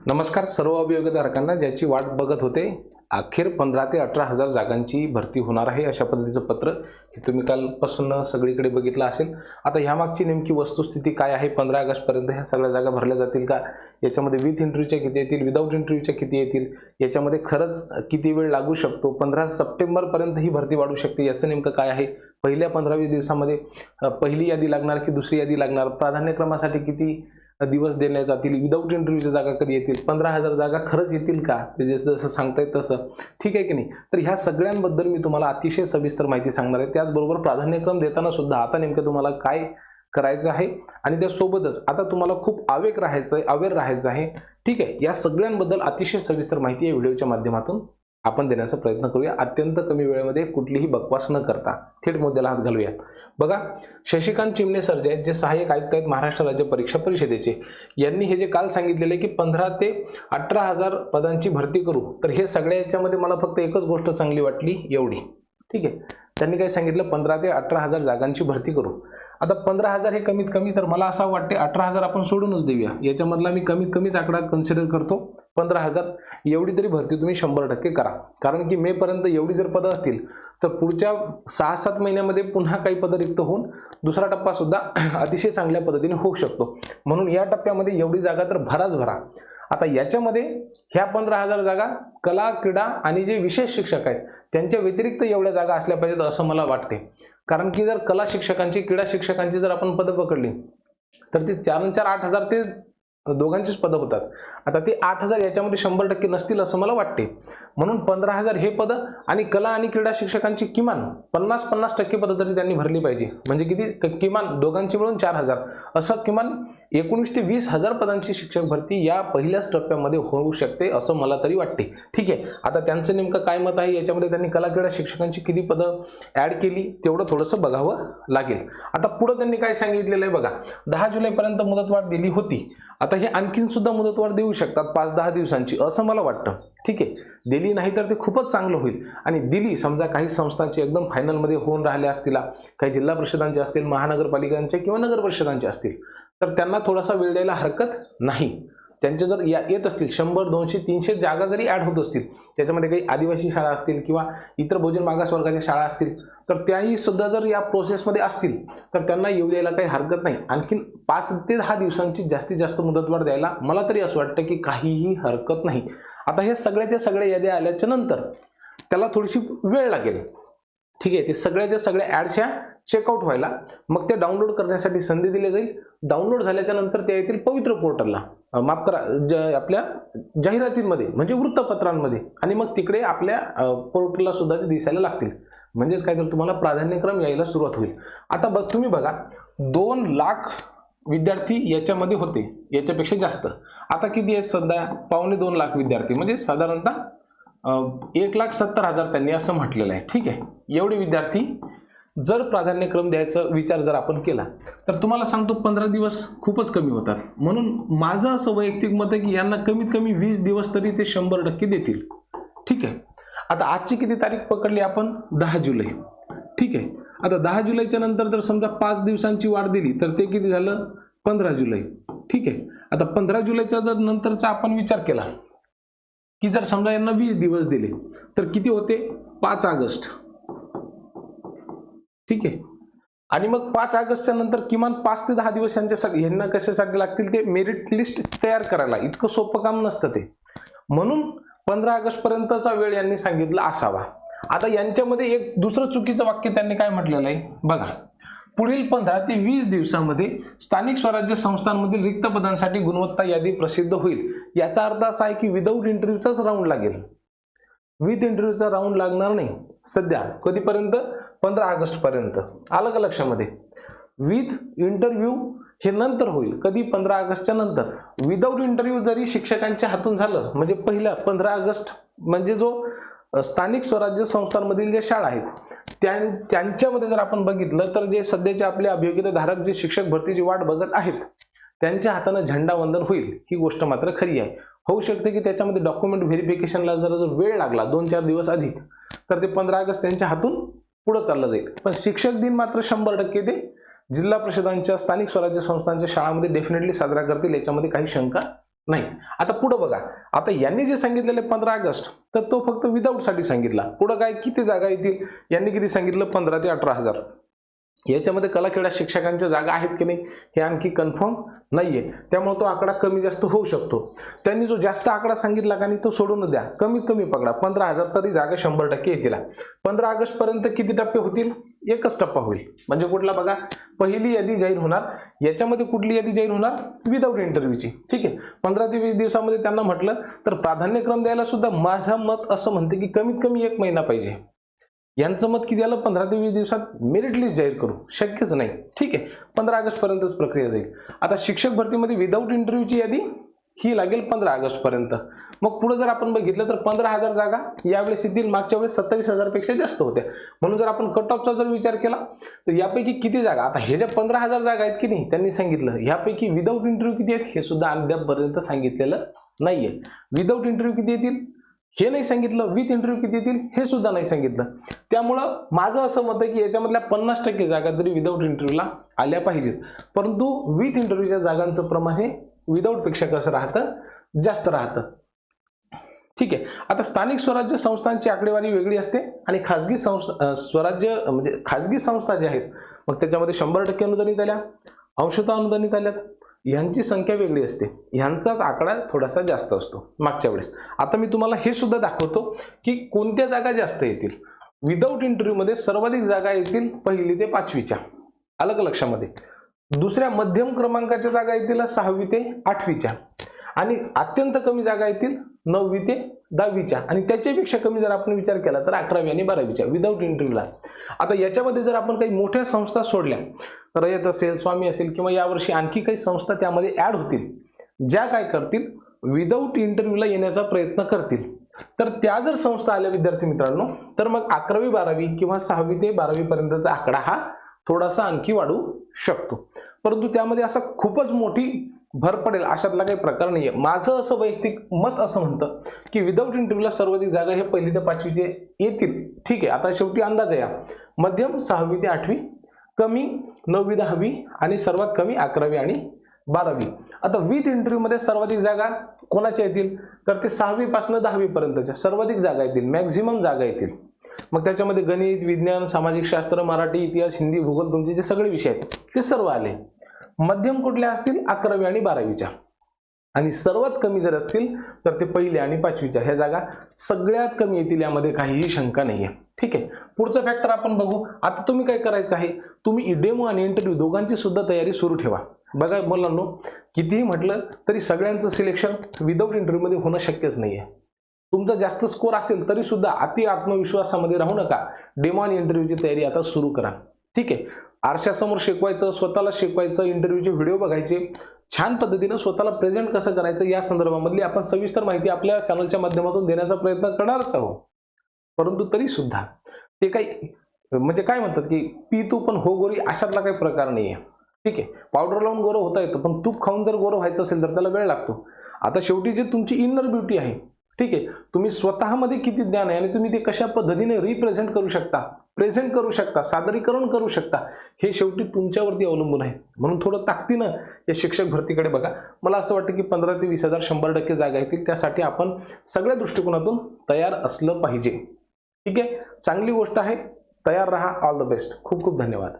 नमस्कार सर्व अभियोगधारकांना ज्याची वाट बघत होते अखेर 15 ते 18,000 जागांची भरती होणार आहे अशा पद्धतीचं पत्र हे तुम्ही कालपासून सगळीकडे बघितलं असेल। आता ह्या मागची नेमकी वस्तुस्थिती काय आहे, 15 ऑगस्ट पर्यंत ह्या सगळ्या जागा भरल्या जातील का, याच्यामध्ये विथ इंटरव्ह्यूच्या किती येतील, विदाऊट इंटरव्ह्यूच्या किती येतील, याच्यामध्ये खरंच किती वेळ लागू शकतो, 15 सप्टेंबर पर्यंत ही भरती वाढू शकते, याचं नेमकं काय आहे, पहिल्या 15-20 दिवसामध्ये पहिली यादी लागणार की दुसरी यादी लागणार, प्राधान्यक्रमासाठी किती दिवस देण्यात जातील, विदाऊट इंटरव्ह्यूच्या जागा कधी येतील, 15,000 जागा खरंच येतील का, ते जसं जसं सांगतायत तसं ठीक आहे की नाही। तर ह्या सगळ्यांबद्दल मी तुम्हाला अतिशय सविस्तर माहिती सांगणार आहे। त्याचबरोबर प्राधान्यक्रम देताना सुद्धा आता नेमकं तुम्हाला काय करायचं आहे आणि त्यासोबतच आता तुम्हाला खूप अवेअर राहायचं आहे, ठीक आहे। या सगळ्यांबद्दल अतिशय सविस्तर माहिती या व्हिडिओच्या माध्यमातून आपण देण्याचा प्रयत्न करूया, अत्यंत कमी वेळेमध्ये कुठलीही बकवास न करता थेट मुद्द्याला हात घालूया। बघा, शशिकांत चिमणे सर जे आहेत, जे सहाय्यक आयुक्त आहेत महाराष्ट्र राज्य परीक्षा परिषदेचे, यांनी हे जे काल सांगितलेले की 15 ते 18,000 पदांची भरती करू, तर हे सगळ्या याच्यामध्ये मला फक्त एकच गोष्ट चांगली वाटली एवढी, ठीक आहे। त्यांनी काय सांगितलं, 15 ते 18,000 जागांची भरती करू। आता 15,000 हे कमीत कमी, तर मला असं वाटते 18,000 आपण सोडूनच देऊया, याच्यामधला मी कमीत कमीच आकडा कन्सिडर करतो 15,000। एवढी तरी भरती तुम्ही 100% करा, कारण की मे पर्यंत एवढी जर पदं असतील तर पुढच्या 6-7 महिन्यामध्ये पुन्हा काही पदं रिक्त होऊन दुसरा टप्पा सुद्धा अतिशय चांगल्या पद्धतीने होऊ शकतो, म्हणून या टप्प्यामध्ये एवढी जागा तर भराच भरा। आता याच्यामध्ये ह्या 15,000 जागा कला, क्रीडा आणि जे विशेष शिक्षक आहेत त्यांच्या व्यतिरिक्त एवढ्या जागा असल्या पाहिजेत असं मला वाटते, कारण की जर कला शिक्षकांची, क्रीडा शिक्षकांची जर आपण पदं पकडली तर ते 4-4 8,000 ते दोघांचीच पदं होतात। आता ते 8,000 याच्यामध्ये 100% नसतील असं मला वाटते, म्हणून 15,000 हे पदं आणि कला आणि क्रीडा शिक्षकांची किमान 50% पदं तरी त्यांनी भरली पाहिजे, म्हणजे किती, किमान दोघांची मिळून 4,000, असं किमान 19,000 ते 20,000 पदांची शिक्षक भरती या पहिल्याच टप्प्यामध्ये होऊ शकते असं मला तरी वाटते, ठीक आहे। आता त्यांचं नेमकं काय मत आहे, याच्यामध्ये त्यांनी कला क्रीडा शिक्षकांची किती पदं ऍड केली तेवढं थोडंसं बघावं लागेल। आता पुढे त्यांनी काय सांगितलेलं आहे बघा, 10 जुलैपर्यंत मुदतवाढ दिली होती, आता हे आणखीन सुद्धा मुदतवाढ देऊ शकतात 5-10 दिवसांची असं मला वाटतं, ठीक आहे। दिली नाही तर ते खूपच चांगलं होईल, आणि दिली समजा काही संस्थांची एकदम फायनलमध्ये होऊन राहिल्या असतील, काही जिल्हा परिषदांचे असतील, महानगरपालिकांचे किंवा नगर परिषदांचे असतील, तर त्यांना थोडासा वेळ द्यायला हरकत नाही। त्यांचे जर येत असतील 100, 200, 300 जागा जरी ऍड होत असतील, त्याच्यामध्ये काही आदिवासी शाळा असतील किंवा इतर बहुजन मागास वर्गाच्या शाळा असतील, तर त्याही सुद्धा जर या प्रोसेसमध्ये असतील तर त्यांना येऊ द्यायला काही हरकत नाही। आणखीन 5 ते 10 दिवसांची जास्तीत जास्त मुदतवाढ द्यायला मला तरी असं वाटतं की काहीही हरकत नाही। आता हे सगळ्याच्या सगळ्या याद्या आल्याच्या नंतर त्याला थोडीशी वेळ लागेल, ठीक आहे। ते सगळ्याच्या सगळ्या ॲड्सच्या चेकआउट व्हायला, मग ते डाउनलोड करण्यासाठी संधी दिली जाईल। डाउनलोड झाल्याच्या नंतर ते येतील पवित्र पोर्टलला, माफ करा, आपल्या जाहिरातींमध्ये म्हणजे वृत्तपत्रांमध्ये, आणि मग तिकडे आपल्या पोर्टलला सुद्धा ते दिसायला लागतील, म्हणजेच काय तर तुम्हाला प्राधान्यक्रम यायला सुरुवात होईल। आता तुम्ही बघा, 2 लाख विद्यार्थी याच्यामध्ये होते, याच्यापेक्षा जास्त, आता किती आहेत सध्या, 2.25 लाख विद्यार्थी, म्हणजे साधारणतः 1,70,000 त्यांनी असं म्हटलेलं आहे, ठीक आहे। एवढे विद्यार्थी जर प्राधान्यक्रम द्यायचा विचार जर आपण केला तर तुम्हाला सांगतो 15 दिवस खूपच कमी होतात, म्हणून माझं असं वैयक्तिक मत आहे की यांना कमीत कमी 20 दिवस तरी ते 100% देतील, ठीक आहे। आता आजची किती तारीख पकडली आपण, 10 जुलै, ठीक आहे। आता 10 जुलैच्या नंतर जर समजा 5 दिवसांची वाढ दिली तर ते किती झालं, 15 जुलै, ठीक आहे। आता 15 जुलैच्या जर नंतरचा आपण विचार केला की जर समजा यांना 20 दिवस दिले तर किती होते, 5 ऑगस्ट, ठीक आहे। आणि मग 5 ऑगस्टच्या नंतर किमान 5 ते 10 दिवस यांना कशासाठी लागतील, ते मेरिट लिस्ट तयार करायला, इतकं सोपं काम नसतं ते, म्हणून 15 ऑगस्ट पर्यंतचा वेळ यांनी सांगितला असावा। आता यांच्यामध्ये एक दुसरं चुकीचं वाक्य त्यांनी काय म्हटलेलं आहे बघा, पुढील 15 ते 20 दिवसांमध्ये स्थानिक स्वराज्य संस्थांमधील रिक्त पदांसाठी गुणवत्ता यादी प्रसिद्ध होईल। याचा अर्थ असा आहे की विदाऊट इंटरव्ह्यूचाच राऊंड लागेल, विथ इंटरव्ह्यूचा राऊंड लागणार नाही सध्या, कधीपर्यंत, 15 ऑगस्ट पर्यंत, आलं का लक्षामध्ये। विथ इंटरव्ह्यू हे नंतर होईल, कधी, 15 ऑगस्टच्या नंतर। विदाऊट इंटरव्ह्यू जरी शिक्षकांच्या हातून झालं, म्हणजे पहिला 15 ऑगस्ट म्हणजे जो स्थानिक स्वराज्य संस्थांमधील जे शाळा आहेत त्यांच्यामध्ये जर आपण बघितलं तर जे सध्याचे आपले अभियोग्यताधारक जे शिक्षक भरतीची वाट बघत आहेत त्यांच्या हाताने झेंडावंदन होईल, ही गोष्ट मात्र खरी आहे। होऊ शकते की त्याच्यामध्ये डॉक्युमेंट व्हेरिफिकेशनला जर वेळ लागला 2-4 दिवस अधिक, तर ते 15 ऑगस्ट त्यांच्या हातून पुढे चाललं जाईल, पण शिक्षक दिन मात्र 100% ते जिल्हा परिषदांच्या स्थानिक स्वराज्य संस्थांच्या शाळांमध्ये डेफिनेटली साजरा करतील, याच्यामध्ये काही शंका नाही. आता पुढे बघा, आता यांनी जे सांगितलेले 15 ऑगस्ट तर तो फक्त विदाऊट साठी सांगितला. पुढे काय किती जागा येतील, यांनी किती सांगितलं 15 ते 18,000. याच्यामध्ये कला क्रीडा शिक्षकांच्या जागा आहेत की नाही हे आणखी कन्फर्म नाहीये, त्यामुळे तो आकडा कमी जास्त होऊ शकतो. त्यांनी जो जास्त आकडा सांगितला का नाही तो सोडून द्या, कमीत कमी पकडा 15,000 तरी जागा 100% येतील. 15 ऑगस्ट पर्यंत किती टप्पे होतील, एकच टप्पा होईल. म्हणजे कुठला बघा, पहिली यादी जाहीर होणार. याच्यामध्ये कुठली यादी जाहीर होणार, विदाऊट इंटरव्ह्यूची. ठीक आहे, 15 ते 20 दिवसामध्ये त्यांना म्हटलं तर प्राधान्यक्रम द्यायला सुद्धा माझं मत असं म्हणते की कमीत कमी 1 महिना पाहिजे. यांचं मत किती आलं, 15 ते 20 दिवसात मेरिट लिस्ट जाहीर करू शक्यच नाही. ठीक आहे, 15 ऑगस्ट पर्यंतच प्रक्रिया जाईल. आता शिक्षक भरतीमध्ये विदाऊट इंटरव्ह्यूची यादी ही लागेल 15 ऑगस्ट पर्यंत. मग पुढे जर आपण बघितलं तर 15,000 जागा यावेळेस येतील, मागच्या वेळेस 27,000 पेक्षा जास्त होत्या. म्हणून जर आपण कट ऑफचा जर विचार केला तर यापैकी किती जागा, आता हे ज्या 15,000 जागा आहेत की नाही त्यांनी सांगितलं, यापैकी विदाऊट इंटरव्ह्यू किती आहेत हे सुद्धा अद्यापपर्यंत सांगितलेलं नाहीये. विदाऊट इंटरव्ह्यू किती येतील हे नाही सांगितलं, विथ इंटरव्ह्यू किती येतील हे सुद्धा नाही सांगितलं. त्यामुळं माझं असं मत आहे की याच्यामधल्या 50% जागा तरी विदाऊट इंटरव्ह्यूला आल्या पाहिजेत. परंतु विथ इंटरव्ह्यूच्या जागांचं प्रमाण हे विदाऊट पेक्षा कसं राहतं, जास्त राहतं. ठीक आहे, आता स्थानिक स्वराज्य संस्थांची आकडेवारी वेगळी असते आणि खाजगी संस्था स्वराज्य म्हणजे खाजगी संस्था ज्या आहेत मग त्याच्यामध्ये 100% अनुदानित आल्या, अंशतः अनुदानित आल्यात, यांची संख्या वेगळी असते. ह्यांचाच आकडा थोडासा जास्त असतो मागच्या वेळेस. आता मी तुम्हाला हे सुद्धा दाखवतो की कोणत्या जागा जास्त येतील. विदाऊट इंटरव्ह्यू मध्ये सर्वाधिक जागा येतील 1ली ते 5वीच्या, अलग लक्षामध्ये. दुसऱ्या मध्यम क्रमांकाच्या जागा येतील 6वी ते 8वीच्या आणि अत्यंत कमी जागा येतील 9वी ते 10वीच्या आणि त्याच्यापेक्षा कमी जर आपण विचार केला तर 11वी आणि 12वीच्या विदाऊट इंटरव्ह्यूला. आता याच्यामध्ये जर आपण काही मोठ्या संस्था सोडल्या, रयत असेल, स्वामी असेल किंवा यावर्षी आणखी काही संस्था त्यामध्ये ऍड होतील ज्या काय करतील, विदाऊट इंटरव्ह्यूला येण्याचा प्रयत्न करतील, तर त्या जर संस्था आल्या विद्यार्थी मित्रांनो तर मग 11वी 12वी किंवा 6वी ते 12वी पर्यंतचा आकडा हा थोडासा आणखी वाढू शकतो. परंतु त्यामध्ये असं खूपच मोठी भर पडेल अशातला काही प्रकार नाहीये. माझं असं वैयक्तिक मत असं म्हणतं की विदाऊट इंटरव्ह्यूला सर्वाधिक जागा हे 1ली ते 5वीचे येतील. ठीक आहे, आता शेवटी अंदाज आहे. मध्यम 6वी ते 8वी, कमी 9वी 10वी आणि सर्वात कमी 11वी आणि 12वी. आता विथ इंटरव्ह्यू मध्ये सर्वाधिक जागा कोणाच्या येतील तर ते 6वी पासून 10वी पर्यंतच्या सर्वाधिक जागा येतील, मॅक्झिमम जागा येतील. मग त्याच्यामध्ये गणित, विज्ञान, सामाजिक शास्त्र, मराठी, इतिहास, हिंदी, भूगोल तुमचे जे सगळे विषय आहेत ते सर्व आले. मध्यम कुठल्या असतील 11वी आणि 12वीच्या आणि सर्वात कमी जर असतील तर ते 1ली आणि 5वीच्या. ह्या जागा सगळ्यात कमी येतील, यामध्ये काहीही शंका नाहीये. ठीक आहे, पुढचं फॅक्टर आपण बघू. आता तुम्ही काय करायचं आहे, तुम्ही डेमो आणि इंटरव्ह्यू दोघांची सुद्धा तयारी सुरू ठेवा. बघा मुलांनो, कितीही म्हटलं तरी सगळ्यांचं सिलेक्शन विदाऊट इंटरव्ह्यू मध्ये होणं शक्यच नाहीये. तुमचा जास्त स्कोर असेल तरी सुद्धा अति आत्मविश्वासामध्ये राहू नका. डेमो आणि इंटरव्ह्यूची तयारी आता सुरू करा. ठीक आहे, आरशासमोर शिकवायचं, स्वतःला शिकवायचं, इंटरव्ह्यूचे व्हिडिओ बघायचे, छान पद्धतीनं स्वतःला प्रेझेंट कसं करायचं या संदर्भामधली आपण सविस्तर माहिती आपल्या चॅनलच्या माध्यमातून देण्याचा प्रयत्न करणारच आहोत. परंतु तरी सुद्धा ते काही म्हणजे काय म्हणतात की पी तू पण हो गोरी अशातला काही प्रकार नाहीये. ठीक आहे, पावडर लावून गोरं होता येतं पण तूप खाऊन जर गोरं व्हायचं असेल तर त्याला वेळ लागतो. आता शेवटी जे तुमची इनर ब्युटी आहे, ठीक आहे, तुम्ही स्वतःमध्ये किती ज्ञान आहे आणि तुम्ही ते कशा पद्धतीने रिप्रेझेंट करू शकता, प्रेझेंट करू शकता, सादरीकरण करू शकता, हे शेवटी तुमच्यावरती अवलंबून आहे. म्हणून थोडं ताकदीनं या शिक्षक भरतीकडे बघा. मला असं वाटतं की 15 ते 20,000 100% जागा येतील. त्यासाठी आपण सगळ्या दृष्टिकोनातून तयार असलं पाहिजे. ठीक आहे, चांगली गोष्ट आहे. तयार रहा. All the best. खूप खूप धन्यवाद.